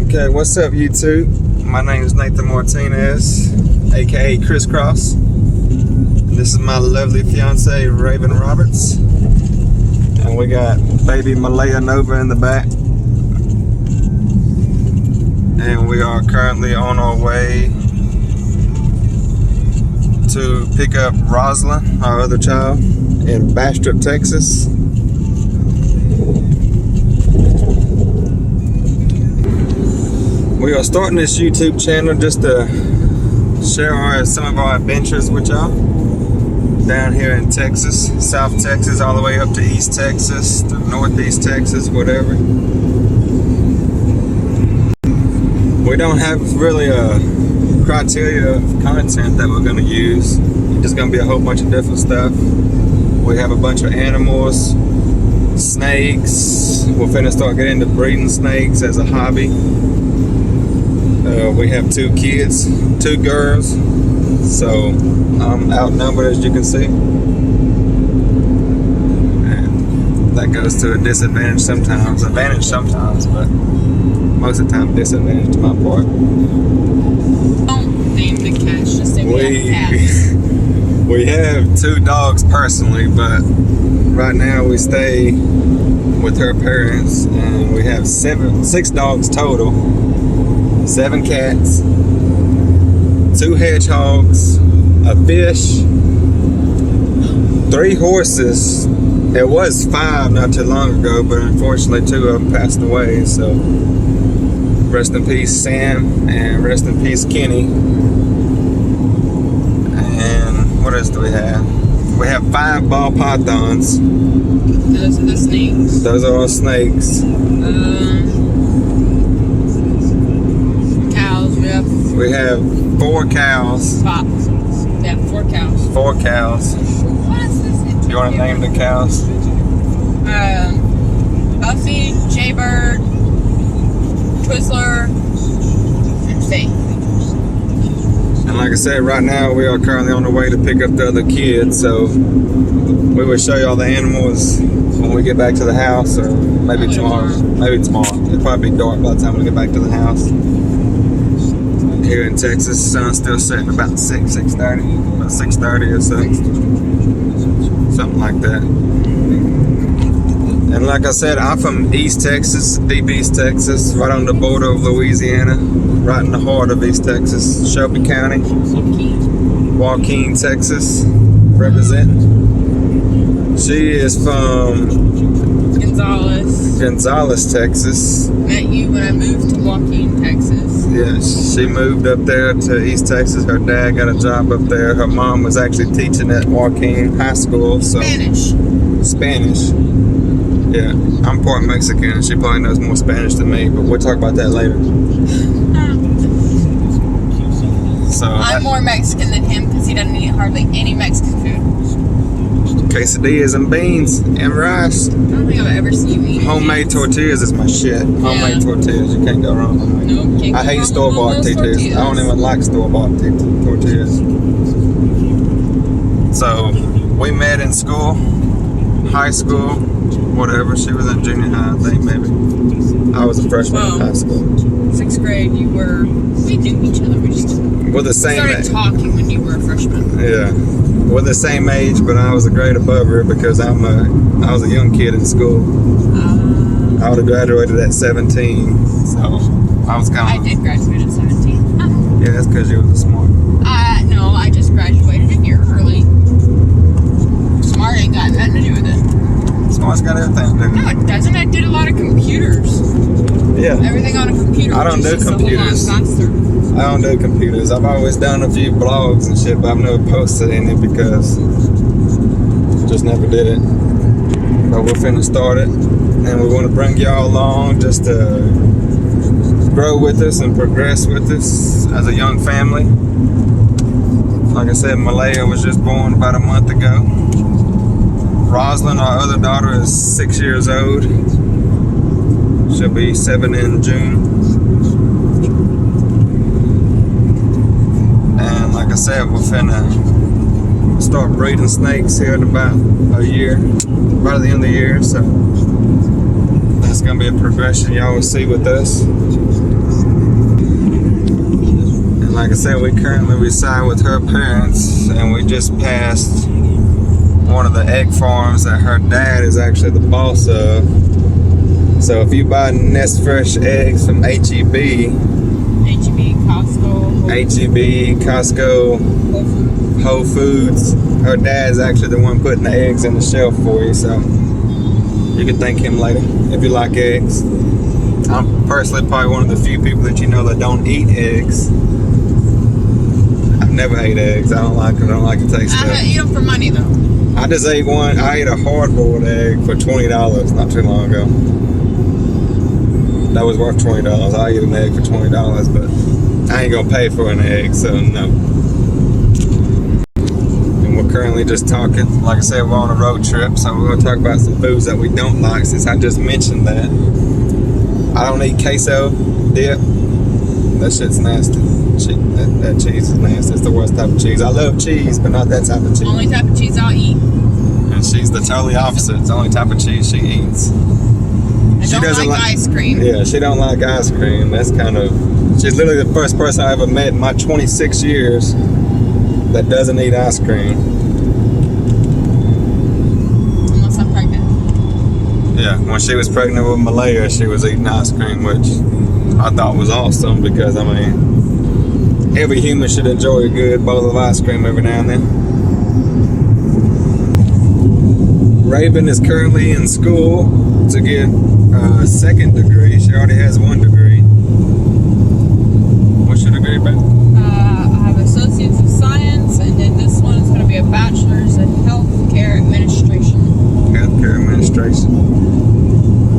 Okay, what's up YouTube? My name is Nathan Martinez, aka Crisscross. This is my lovely fiance Raven Roberts, and we got baby Malaya Nova in the back. And we are currently on our way to pick up Rosalind, our other child, in Bastrop, Texas. We are starting this YouTube channel just to share some of our adventures with y'all down here in Texas, South Texas, all the way up to East Texas, to Northeast Texas, whatever. We don't have really a criteria of content that we're going to use. It's just going to be a whole bunch of different stuff. We have a bunch of animals, snakes. We're finna start getting into breeding snakes as a hobby. We have 2 kids, 2 girls, so I'm outnumbered, as you can see. And that goes to a disadvantage sometimes, advantage sometimes, but most of the time disadvantage to my part. Don't name the cats, just say we have cats. We have 2 dogs personally, but right now we stay with her parents, and we have 6 dogs total. 7 cats, 2 hedgehogs, a fish, 3 horses. It was 5 not too long ago, but unfortunately 2 of them passed away. So rest in peace Sam, and rest in peace Kenny. And what else do we have? We have 5 ball pythons. Those are the snakes. Those are all snakes. We have 4 cows. 5. Yeah, 4 cows. 4 cows. What is this? You want to name the cows? Buffy, Jaybird, Twizzler, and Faith. And like I said, right now we are currently on the way to pick up the other kids, so we will show you all the animals when we get back to the house, or maybe tomorrow. Maybe tomorrow. It'll probably be dark by the time we get back to the house. Here in Texas, sun's still setting about 6:30, about 6:30 or so, something like that. And like I said, I'm from East Texas, deep East Texas, right on the border of Louisiana, right in the heart of East Texas, Shelby County, Joaquin, Texas, represent. She is from Gonzales, Texas. Met you when I moved to Joaquin, Texas. Yes, she moved up there to East Texas. Her dad got a job up there. Her mom was actually teaching at Joaquin High School. So Spanish. Yeah, I'm part Mexican. She probably knows more Spanish than me, but we'll talk about that later. So I'm more Mexican than him because he doesn't eat hardly any Mexican food. Quesadillas and beans and rice. I don't think I've ever seen you eat homemade tortillas is my shit. Homemade tortillas, you can't go wrong with them. Nope, I hate store-bought tortillas. I don't even like store-bought tortillas. So we met in school, high school, whatever. She was in junior high, I think, maybe. I was a freshman in high school. 6th grade, we knew each other. We just we're the same started talking when you were a freshman. Yeah. We're the same age, but I was a grade above her because I was a young kid in school. I would have graduated at 17, so I was kind of... I did graduate at 17. Yeah, that's because you were smart. No, I just graduated a year early. Smart ain't got nothing to do with it. Smart's got everything to do with it. No, it doesn't. I did a lot of computers. Yeah. Everything on a computer. I don't do computers. I don't do computers. I've always done a few blogs and shit, but I've never posted any because just never did it. But we're finna start it, and we want to bring y'all along just to grow with us and progress with us as a young family. Like I said, Malaya was just born about a month ago. Rosalind, our other daughter, is 6 years old. She'll be 7 in June. And like I said, we're finna start breeding snakes here in about a year, right at the end of the year. So that's gonna be a progression y'all will see with us. like I said, we currently reside with her parents, and we just passed one of the egg farms that her dad is actually the boss of. So if you buy Nest Fresh eggs from HEB, Costco, Whole Foods, her dad's actually the one putting the eggs in the shelf for you, so you can thank him later if you like eggs. I'm personally probably one of the few people that you know that don't eat eggs. I've never ate eggs. I don't like them. I don't like the taste of them. I eat them for money though. I just ate one. I ate a hard-boiled egg for $20 not too long ago. That was worth $20. I ate an egg for $20, but I ain't gonna pay for an egg, so no. And we're currently just talking. Like I said, we're on a road trip, so we're gonna talk about some foods that we don't like, since I just mentioned that. I don't eat queso dip. That shit's nasty. That cheese is nasty. It's the worst type of cheese. I love cheese, but not that type of cheese. Only type of cheese I'll eat. And she's the totally opposite. It's the only type of cheese she eats. I don't like ice cream. Yeah, she don't like ice cream. That's kind of... She's literally the first person I ever met in my 26 years that doesn't eat ice cream. Unless I'm pregnant. Yeah, when she was pregnant with Malaya, she was eating ice cream, which I thought was awesome because, I mean, every human should enjoy a good bowl of ice cream every now and then. Raven is currently in school to get a second degree. She already has one degree. What's your degree about? I have Associates of Science, and then this one is going to be a Bachelor's in Healthcare Administration. Healthcare Administration.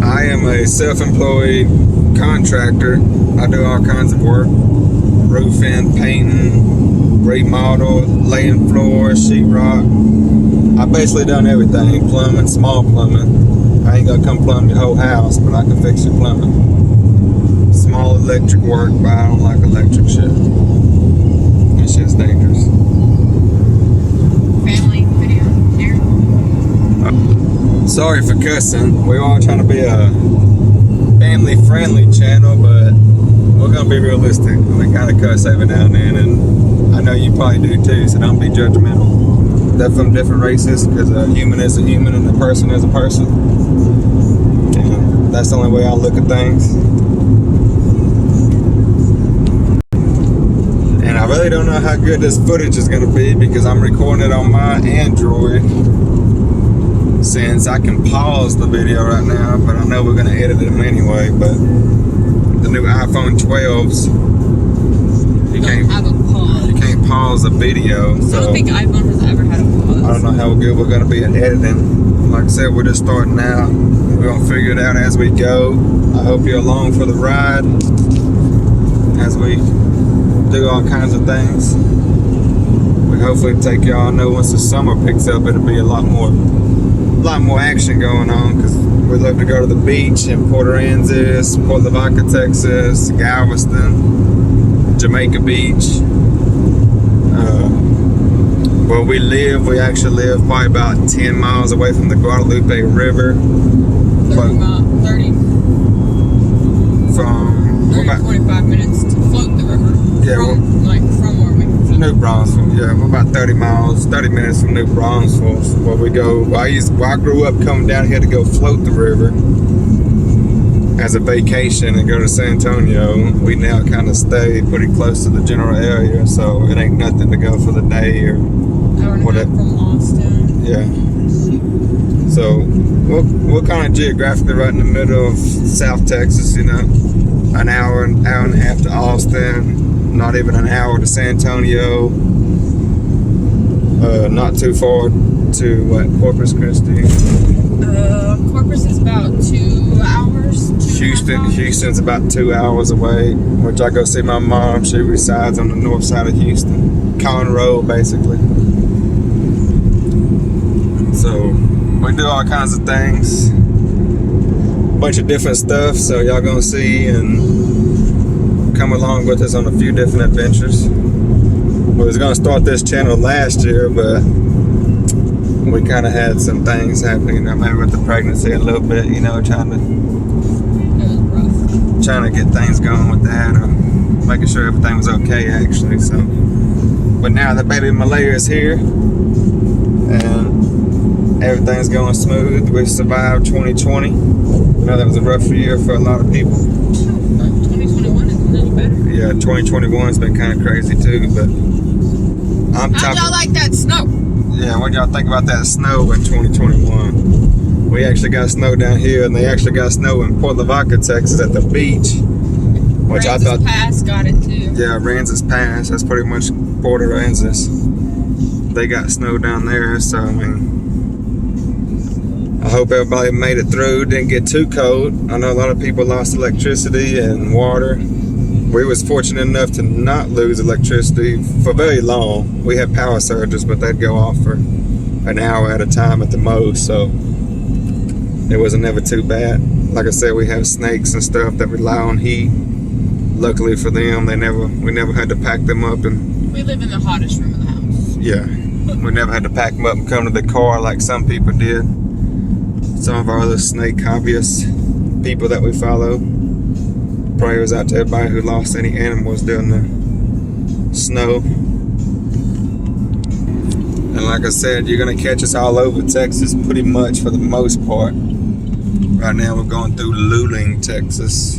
I am a self-employed contractor. I do all kinds of work. Roofing, painting, remodel, laying floors, sheetrock. I've basically done everything. Plumbing, small plumbing. I ain't gonna come plumb your whole house, but I can fix your plumbing. Small electric work, but I don't like electric shit. That shit's dangerous. Family video here. Sorry for cussing. We are trying to be a family-friendly channel, but we're gonna be realistic. We kind of cuss every now and then, and I know you probably do too, so don't be judgmental. They're from different races, because a human is a human and a person is a person. And that's the only way I look at things. And I really don't know how good this footage is going to be, because I'm recording it on my Android, since I can pause the video right now, but I know we're going to edit them anyway. But the new iPhone 12s, you can't pause a video. So I don't think iPhone has ever had a pause. I don't know how good we're going to be at editing. Like I said, we're just starting out. We're going to figure it out as we go. I hope you're along for the ride as we do all kinds of things. We hopefully take y'all. I know once the summer picks up, it'll be a lot more action going on, because we love to go to the beach in Port Aransas, Port Lavaca, Texas, Galveston, Jamaica Beach. Where we live, we actually live probably about 10 miles away from the Guadalupe River. 30 to 45 minutes to float the river. Yeah, from where we come from. New Braunfels. Yeah, we're about 30 minutes from New Braunfels, where we go. I grew up coming down here to go float the river as a vacation and go to San Antonio. We now kind of stay pretty close to the general area, so it ain't nothing to go for the day or whatever. From Austin. Yeah. So we're kind of geographically right in the middle of South Texas, you know. An hour and a half to Austin, not even an hour to San Antonio. Not too far to Corpus Christi. Corpus is about 2 hours. Houston's about 2 hours away, which I go see my mom. She resides on the north side of Houston, Conroe, basically. So we do all kinds of things, bunch of different stuff. So y'all gonna see and come along with us on a few different adventures. We was gonna start this channel last year, but we kind of had some things happening. I remember with the pregnancy a little bit, you know, trying to get things going with that. making sure everything was okay actually. So, but now the baby Malaya is here, and everything's going smooth. We survived 2020. I know that was a rough year for a lot of people. 2021 is a little better. Yeah, 2021's been kind of crazy too, but how'd y'all like that snow? Yeah, what y'all think about that snow in 2021? We actually got snow down here, and they actually got snow in Port Lavaca, Texas, at the beach. Which I thought, Pass got it too. Yeah, Ranzas Pass. That's pretty much Port Aransas. They got snow down there, so I mean, I hope everybody made it through. Didn't get too cold. I know a lot of people lost electricity and water. We was fortunate enough to not lose electricity for very long. We had power surges, but they'd go off for an hour at a time at the most, so it wasn't never too bad. Like I said, we have snakes and stuff that rely on heat. Luckily for them, we never had to pack them up, and we live in the hottest room in the house. Yeah, we never had to pack them up and come to the car like some people did. Some of our other snake hobbyists, people that we follow. Prayers out to everybody who lost any animals during the snow. And like I said, you're gonna catch us all over Texas pretty much for the most part. Right now we're going through Luling, Texas.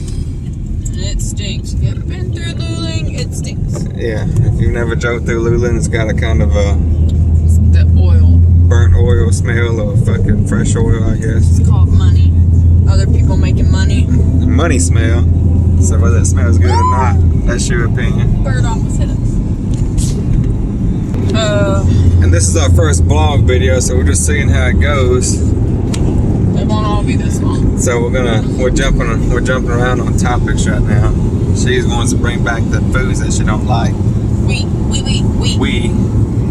And it stinks. If you ever been through Luling, it stinks. Yeah, if you've never drove through Luling, it's got a kind of a the oil. Burnt oil smell, or fucking fresh oil, I guess. It's called money. Other people making money. Money smell. So whether it smells good or not, that's your opinion. Bird almost hit us. And this is our first vlog video, so we're just seeing how it goes. It won't all be this long. So we're jumping around on topics right now. She wants to bring back the foods that she don't like. We.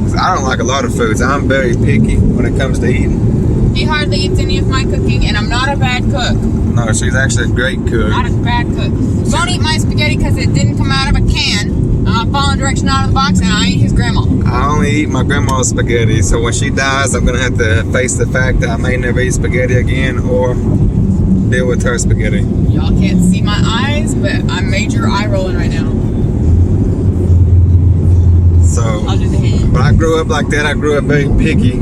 'Cause I don't like a lot of foods. I'm very picky when it comes to eating. He hardly eats any of my cooking, and I'm not a bad cook. No, she's actually a great cook. Not a bad cook. Don't eat my spaghetti because it didn't come out of a can. I'm following direction out of the box, and I ain't his grandma. I only eat my grandma's spaghetti, so when she dies, I'm gonna have to face the fact that I may never eat spaghetti again or deal with her spaghetti. Y'all can't see my eyes, but I'm major eye rolling right now. So, I'll do the hand. but I grew up like that. I grew up very picky.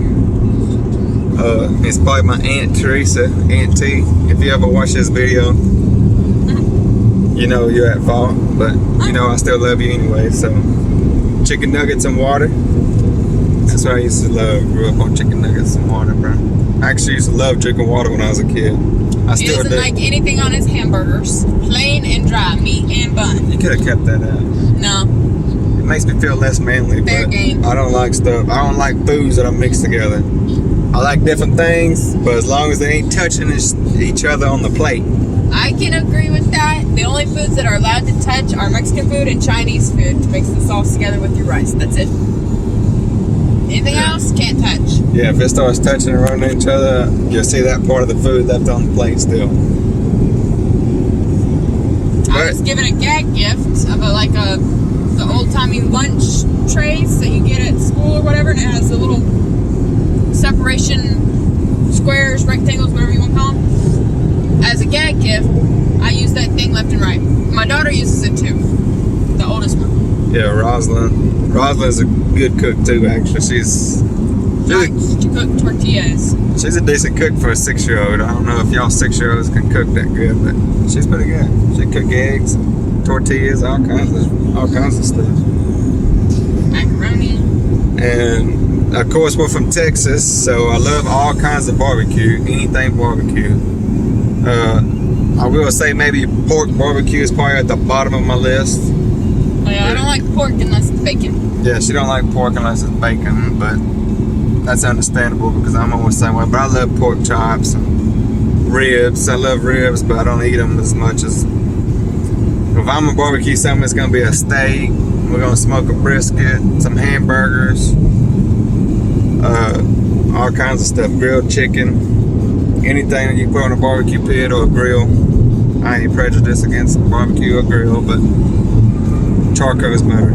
It's probably my Aunt Teresa, Aunt T. If you ever watch this video, you know you're at fault, but you know I still love you anyway. So, chicken nuggets and water. That's what I used to love. Grew up on chicken nuggets and water, bro. I actually used to love drinking water when I was a kid. He doesn't like anything on his hamburgers. Plain and dry, meat and bun. You could have kept that out. No. It makes me feel less manly, Fair but game. I don't like stuff. I don't like foods that are mixed together. I like different things, but as long as they ain't touching each other on the plate. I can agree with that. The only foods that are allowed to touch are Mexican food and Chinese food to mix the sauce together with your rice. That's it. Anything else, can't touch. Yeah, if it starts touching and running each other, you'll see that part of the food left on the plate still. I was given a gag gift of the old-timey lunch trays that you get at school or whatever, and it has the little separation squares, rectangles, whatever you want to call them. As a gag gift, I use that thing left and right. My daughter uses it too, the oldest one. Yeah, Rosalind. Rosalind's a good cook too, actually. She's She cooked tortillas. a decent cook for a 6-year-old. I don't know if y'all 6-year-olds can cook that good, but she's pretty good. She cook eggs, tortillas, all kinds of stuff. Macaroni. And of course, we're from Texas, so I love all kinds of barbecue, anything barbecue. I will say maybe pork barbecue is probably at the bottom of my list. Oh, yeah, I don't like pork unless it's bacon. Yeah, she don't like pork unless it's bacon, but that's understandable because I'm always the same way. But I love pork chops and ribs. I love ribs, but I don't eat them as much as. If I'm gonna barbecue something, it's gonna be a steak. We're gonna smoke a brisket, some hamburgers, all kinds of stuff. Grilled chicken. Anything that you put on a barbecue pit or a grill. I ain't prejudiced against barbecue or grill, but charcoal is better.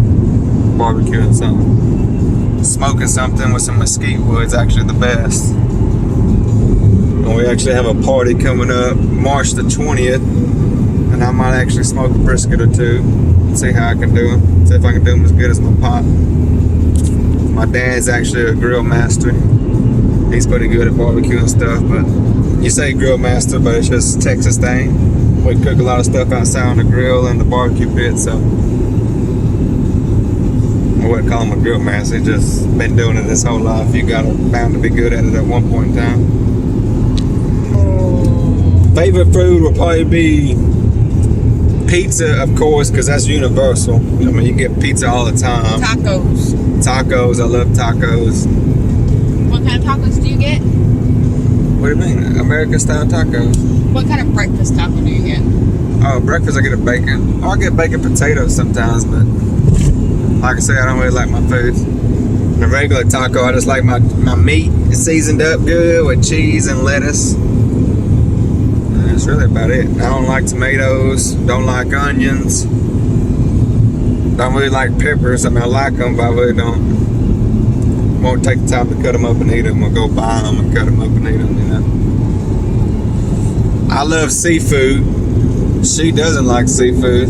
Barbecuing something. Smoking something with some mesquite wood is actually the best. And we actually have a party coming up March the 20th and I might actually smoke a brisket or two and see how I can do them. See if I can do them as good as my pop. My dad's actually a grill master. He's pretty good at barbecue and stuff, but you say grill master, but it's just a Texas thing. We cook a lot of stuff outside on the grill and the barbecue pit, so I wouldn't call him a grill master. He's just been doing it his whole life. You got bound to be good at it at one point in time. Favorite food would probably be pizza, of course, because that's universal. I mean, you get pizza all the time. Tacos. Tacos, I love tacos. What kind of tacos do you get? What do you mean? American style tacos. What kind of breakfast taco do you get? Oh, breakfast I get a bacon. Or I get bacon potatoes sometimes, but like I say, I don't really like my food. The regular taco, I just like my meat seasoned up good with cheese and lettuce. And that's really about it. I don't like tomatoes, don't like onions, don't really like peppers. I mean, I like them, but I really won't take the time to cut them up and eat them, or go buy them and cut them up and eat them, you know. I love seafood. She doesn't like seafood.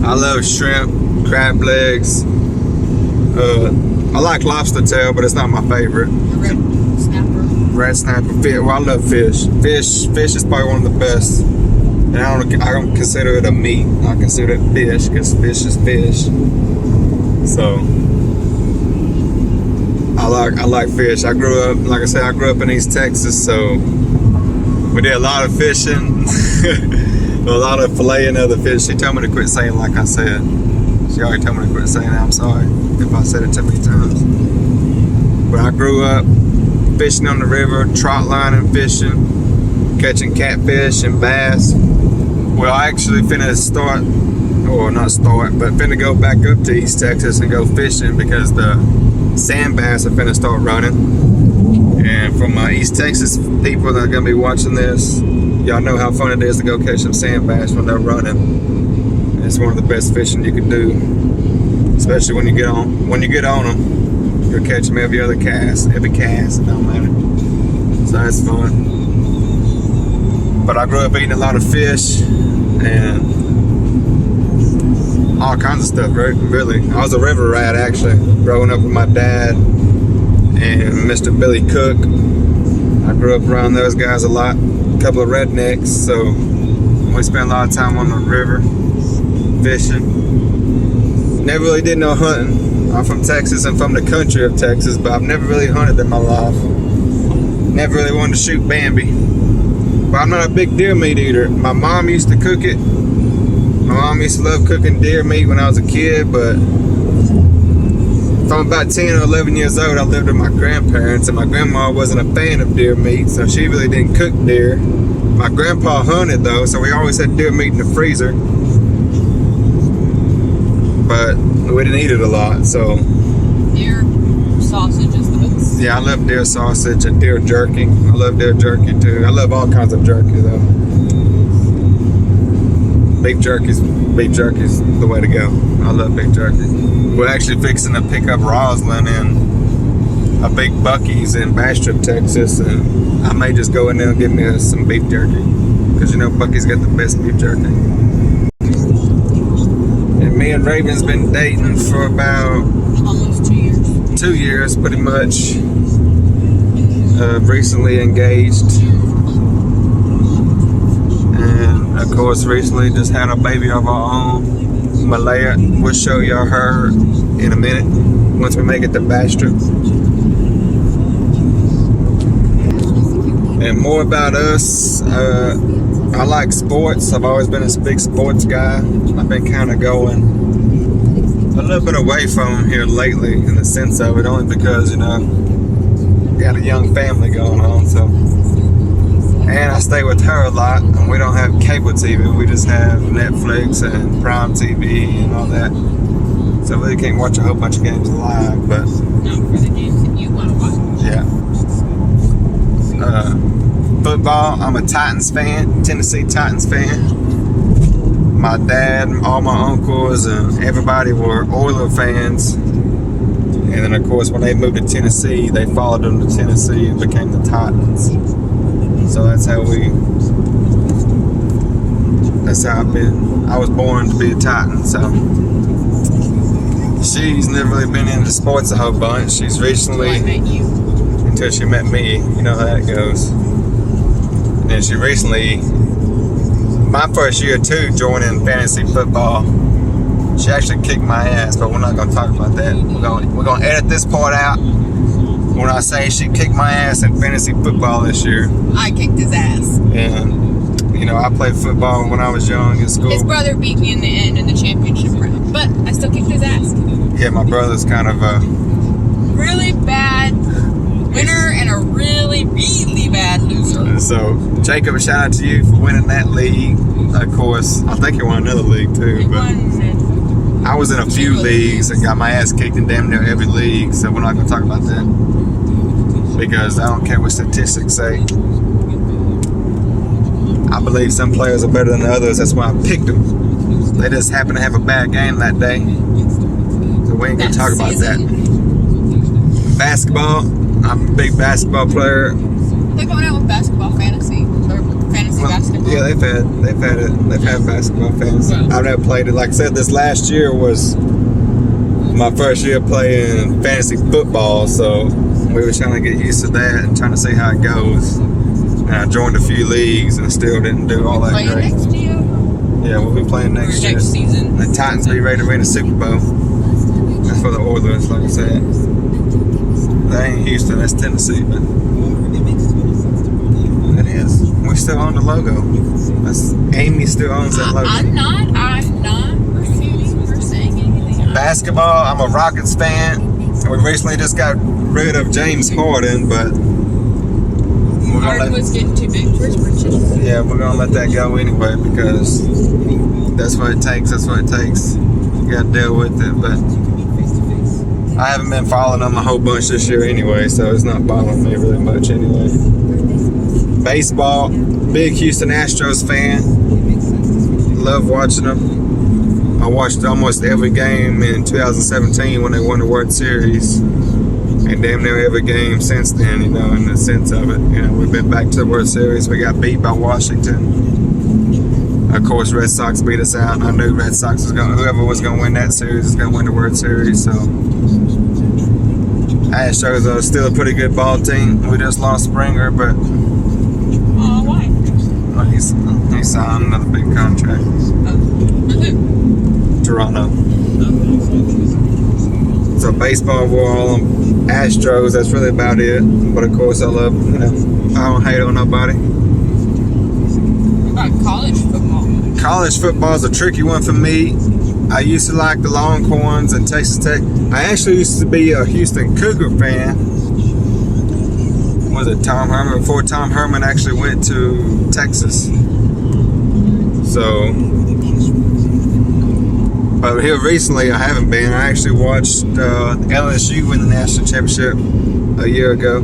I love shrimp, crab legs. I like lobster tail, but it's not my favorite. Red snapper. Red snapper, fish. Well, I love fish. Fish is probably one of the best. And I don't consider it a meat. I consider it fish, because fish is fish. So I like fish. I grew up, like I said, I grew up in East Texas, so we did a lot of fishing, a lot of filleting of the fish. She told me to quit saying like I said. She already told me to quit saying that. I'm sorry if I said it too many times. But I grew up fishing on the river, trot lining fishing, catching catfish and bass. Well, I actually finna go back up to East Texas and go fishing, because the sand bass are finna start running. And for my East Texas people that are gonna be watching this, y'all know how fun it is to go catch some sand bass when they're running. It's one of the best fishing you can do, especially when you get on them. You'll catch them every cast, it don't matter. So that's fun. But I grew up eating a lot of fish and all kinds of stuff, right? Really. I was a river rat, actually, growing up with my dad and Mr. Billy Cook. I grew up around those guys a lot, a couple of rednecks, so we spent a lot of time on the river fishing. Never really did no hunting. I'm from Texas and from the country of Texas, but I've never really hunted in my life. Never really wanted to shoot Bambi. But I'm not a big deer meat eater. My mom used to cook it. My mom used to love cooking deer meat when I was a kid, but from about 10 or 11 years old, I lived with my grandparents, and my grandma wasn't a fan of deer meat, so she really didn't cook deer. My grandpa hunted though, so we always had deer meat in the freezer, but we didn't eat it a lot. So Deer sausage is the best. yeah, I love deer sausage and deer jerky. I love deer jerky too. I love all kinds of jerky though. Beef jerky's the way to go. I love beef jerky. We're actually fixing to pick up Roslyn in a big Buc-ee's in Bastrop, Texas, and I may just go in there and get me some beef jerky, because you know Buc-ee's got the best beef jerky. And me and Raven's been dating for about almost 2 years. 2 years, pretty much. Recently engaged. Of course, recently just had a baby of our own, Malaya. We'll show y'all her in a minute once we make it to Bastrop. And more about us, I like sports. I've always been a big sports guy. I've been kind of going a little bit away from here lately in the sense of it, only because, you know, got a young family going on, so. And I stay with her a lot, and we don't have cable TV. We just have Netflix and Prime TV and all that. So we really can't watch a whole bunch of games live, but... No, for the games that you want to watch. Yeah. Football, I'm a Titans fan, Tennessee Titans fan. My dad, all my uncles, and everybody were Oiler fans. And then, of course, when they moved to Tennessee, they followed them to Tennessee and became the Titans. So that's how we That's how I've been. I was born to be a Titan, so. She's never really been into sports a whole bunch. She's recently, I met you. until she met me, you know how that goes. And then she recently, my first year too, joining fantasy football. She actually kicked my ass, but we're not gonna talk about that. We're gonna edit this part out when I say she kicked my ass in fantasy football this year. I kicked his ass. And you know, I played football when I was young in school. His brother beat me in the end in the championship round, but I still kicked his ass. Yeah, my brother's kind of a really bad winner and a really, really bad loser. So, Jacob, a shout out to you for winning that league. Of course, I think you won another league too. But I was in a few leagues and got my ass kicked in damn near every league, so we're not going to talk about that. Because I don't care what statistics say. I believe some players are better than others, that's why I picked them. They just happen to have a bad game that day. So we ain't going to talk about that. Basketball, I'm a big basketball player. They're going out with basketball fantasy. Or fantasy basketball. Yeah, they've had basketball fantasy. I've never played it. Like I said, this last year was my first year playing fantasy football, so we were trying to get used to that and trying to see how it goes. And I joined a few leagues and still didn't do all that great. Next year? Yeah, we'll be playing next year. Next season. The Titans be ready to win the Super Bowl. That's for the Oilers, like I said. That ain't Houston, that's Tennessee, but it is. We still own the logo. Amy still owns that logo. I'm not refuting or saying anything. Basketball, I'm a Rockets fan. We recently just got rid of James Harden, but Harden was getting too big for his britches. Yeah, we're gonna let that go anyway because that's what it takes. That's what it takes. You gotta deal with it, but I haven't been following them a whole bunch this year anyway, so it's not bothering me really much anyway. Baseball, big Houston Astros fan. Love watching them. I watched almost every game in 2017 when they won the World Series. And damn near every game since then, you know, in the sense of it. You know, we've been back to the World Series. We got beat by Washington. Of course, Red Sox beat us out. I knew Red Sox was going, whoever was going to win that series is going to win the World Series. So, Astros are still a pretty good ball team. We just lost Springer, but why? Well, he signed another big contract. Toronto. So baseball, we're all Astros. That's really about it. But of course, I love, you know, I don't hate on nobody. What about college football? College football is a tricky one for me. I used to like the Longhorns and Texas Tech. I actually used to be a Houston Cougar fan. Was it Tom Herman? Before Tom Herman actually went to Texas. So, but here recently I haven't been. I actually watched LSU win the national championship a year ago.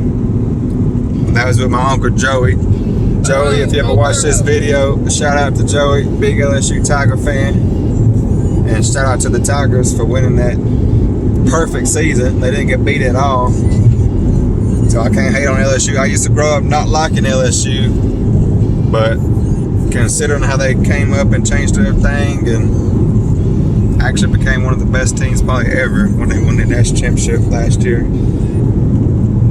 That was with my uncle Joey. Joey, if you ever watch this video, shout out to Joey, big LSU Tiger fan. And shout out to the Tigers for winning that perfect season. They didn't get beat at all. So I can't hate on LSU. I used to grow up not liking LSU, but considering how they came up and changed everything and actually became one of the best teams probably ever when they won the national championship last year.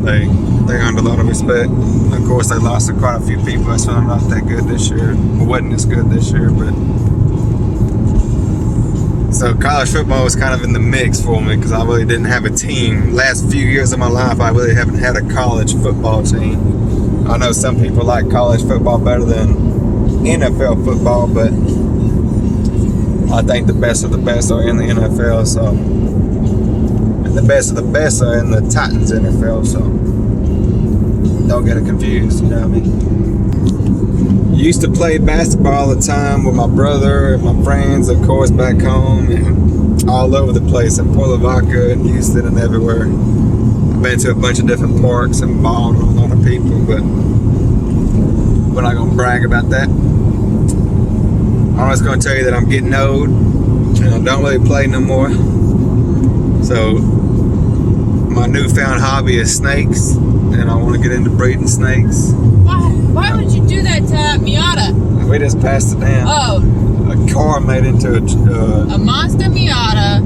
They earned a lot of respect. Of course, they lost to quite a few people. That's why they're not that good this year. It wasn't as good this year, but so college football was kind of in the mix for me because I really didn't have a team. Last few years of my life, I really haven't had a college football team. I know some people like college football better than NFL football, but I think the best of the best are in the NFL, so, and the best of the best are in the Titans NFL, so don't get it confused, you know what I mean? Used to play basketball all the time with my brother and my friends, of course, back home and all over the place in Port Lavaca and Houston and everywhere. I've been to a bunch of different parks and balled with a lot of people, but we're not going to brag about that. I'm just going to tell you that I'm getting old and I don't really play no more. So my newfound hobby is snakes and I want to get into breeding snakes. Why would you do that to Miata? We just passed it down. Oh, A car made into a Mazda Miata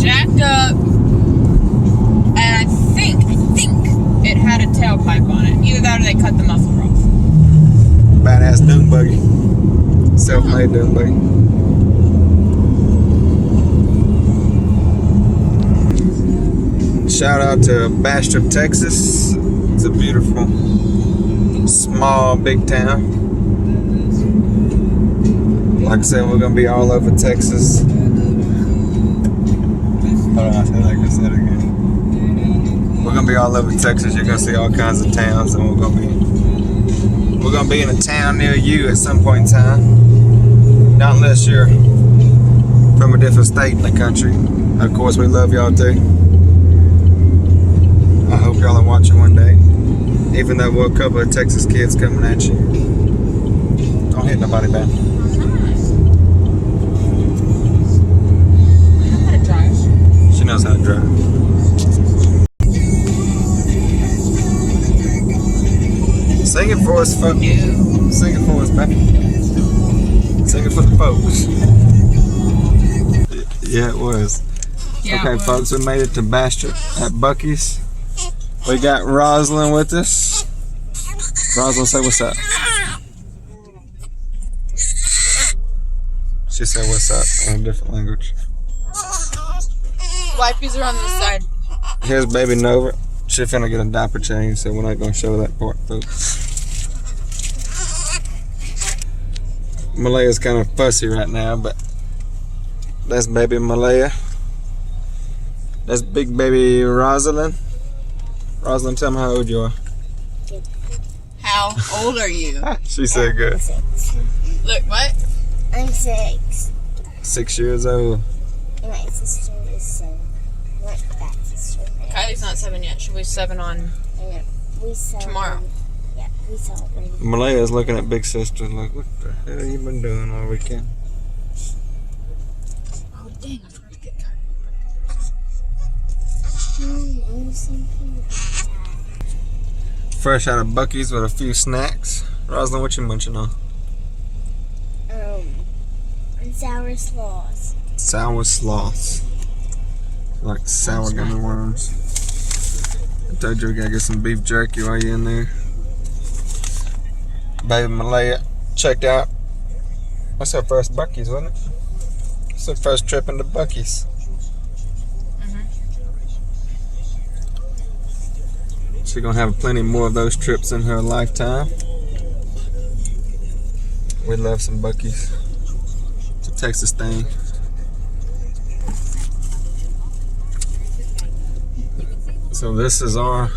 jacked up, and I think it had a tailpipe on it. Either that or they cut the muffler off. badass dune buggy. Self-made dune buggy. Shout out to Bastrop, Texas. It's a beautiful, small, big town. Like I said, we're gonna be all over Texas. Hold on, I said like I said again. We're gonna be all over Texas. You're gonna see all kinds of towns, and we're gonna be in a town near you at some point in time. Not unless you're from a different state in the country. Of course, we love y'all too. I hope y'all are watching one day. Even though we're a couple of Texas kids coming at you. Don't hit nobody, man. She knows how to drive. Sing it for us, folks. Sing it for us, baby. Sing it for the folks. Yeah, it was. Yeah, okay, folks, we made it to Bastrop at Buc-ee's. We got Rosalind with us. Rosalind, say what's up. She said what's up in a different language. Wipes are on this side. Here's baby Nova. She finna get a diaper change, so we're not gonna show that part, folks. Malaya's kind of fussy right now, but that's baby Malaya. That's big baby Rosalind. Rosalind, tell me how old you are. How old are you? She said good. 6. Look, what? I'm 6. 6 years old. And my sister is 7. Not that sister. Kylie's not 7 yet. She'll be 7 on And we celebrated. tomorrow. Yeah, we celebrated. Malaya's looking at big sister like, what the hell you been doing all weekend? Oh, dang, I forgot to get I'm thinking. Fresh out of Buc-ee's with a few snacks. Rosalind, what you munching on? Sour slaws. Sour sloths. Like sour gummy worms. I told you we gotta get some beef jerky while you're in there. Baby Malaya checked out. That's her first Buc-ee's, wasn't it? It's her first trip into Buc-ee's. She's gonna have plenty more of those trips in her lifetime. We love some Buc-ee's. It's a Texas thing. So this is our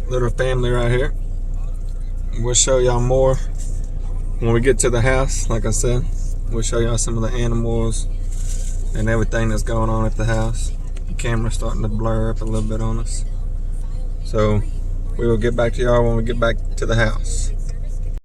little family right here. We'll show y'all more when we get to the house. Like I said, we'll show y'all some of the animals and everything that's going on at the house. The camera's starting to blur up a little bit on us. So we will get back to y'all when we get back to the house.